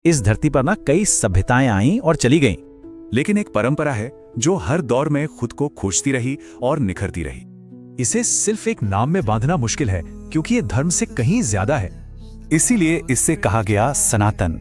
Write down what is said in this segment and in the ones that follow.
इस धरती पर ना कई सभ्यताएं आईं और चली गईं, लेकिन एक परंपरा है जो हर दौर में खुद को खोजती रही और निखरती रही। इसे सिर्फ एक नाम में बांधना मुश्किल है, क्योंकि ये धर्म से कहीं ज्यादा है। इसीलिए इससे कहा गया सनातन,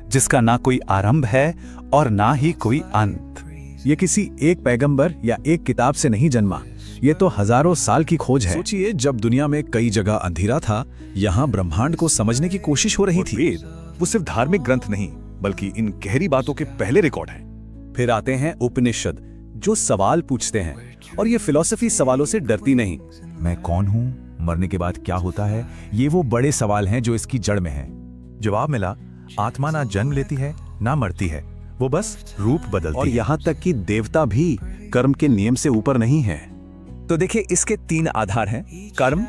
जिसका ना कोई आरंभ है और ना ही कोई अंत। ये किसी एक पैगंबर या एक किताब से नहीं जन्मा, ये तो हजारों साल की खोज है। सोचिए, जब दुनिया में कई जगह अंधेरा था, यहाँ ब्रह्मांड को समझने की कोशिश हो रही थी। वेद वो सिर्फ धार्मिक ग्रंथ नहीं, बल्कि इन गहरी बातों के पहले रिकॉर्ड हैं। फिर आते हैं उपनिषद, जो सवाल पूछते हैं, और ये फिलॉसफी सवालों से डरती नहीं। मैं कौन हूँ, मरने के बाद क्या होता है, ये वो बड़े सवाल हैं जो इसकी जड़ में हैं। जवाब मिला, आत्मा ना जन्म लेती है ना मरती है, वो बस रूप बदलती और है। यहाँ तक कि देवता भी कर्म के नियम से ऊपर नहीं है। तो देखिए, इसके 3 आधार हैं: कर्म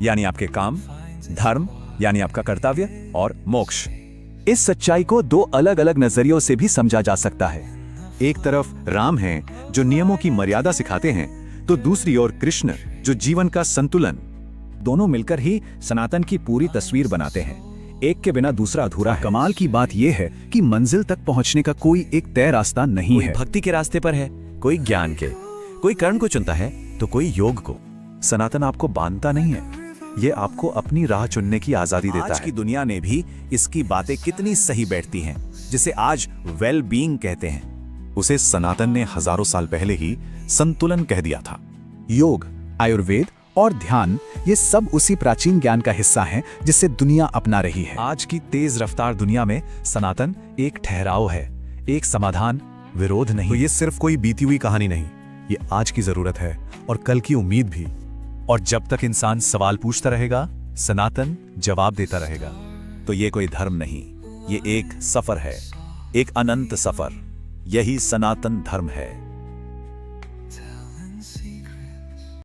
यानी आपके काम, धर्म यानी आपका कर्तव्य, और मोक्ष। इस सच्चाई को 2 अलग अलग नजरियों से भी समझा जा सकता है। एक तरफ राम हैं जो नियमों की मर्यादा सिखाते हैं, तो दूसरी ओर कृष्ण जो जीवन का संतुलन। दोनों मिलकर ही सनातन की पूरी तस्वीर बनाते हैं। एक के बिना दूसरा अधूरा है। कमाल की बात यह है कि मंजिल तक पहुंचने का कोई एक तय रास्ता नहीं है। भक्ति के रास्ते पर है, कोई ज्ञान के, कोई कर्म को चुनता है तो कोई योग को। सनातन आपको बांधता नहीं है, ये आपको अपनी राह चुनने की आजादी देता आज है। की दुनिया ने भी इसकी बातें कितनी सही बैठती हैं, जिसे आज वेल बीइंग कहते हैं। उसे सनातन ने हजारों साल पहले ही संतुलन कह दिया था। योग, आयुर्वेद और ध्यान, ये सब उसी प्राचीन ज्ञान का हिस्सा हैं जिसे दुनिया अपना रही है। आज की तेज रफ्तार दुनिया में सनातन एक ठहराव है, एक समाधान, विरोध नहीं। तो ये सिर्फ कोई बीती हुई कहानी नहीं, ये आज की जरूरत है और कल की उम्मीद भी। और जब तक इंसान सवाल पूछता रहेगा, सनातन जवाब देता रहेगा। तो ये कोई धर्म नहीं, ये एक सफर है, एक अनंत सफर। यही सनातन धर्म है।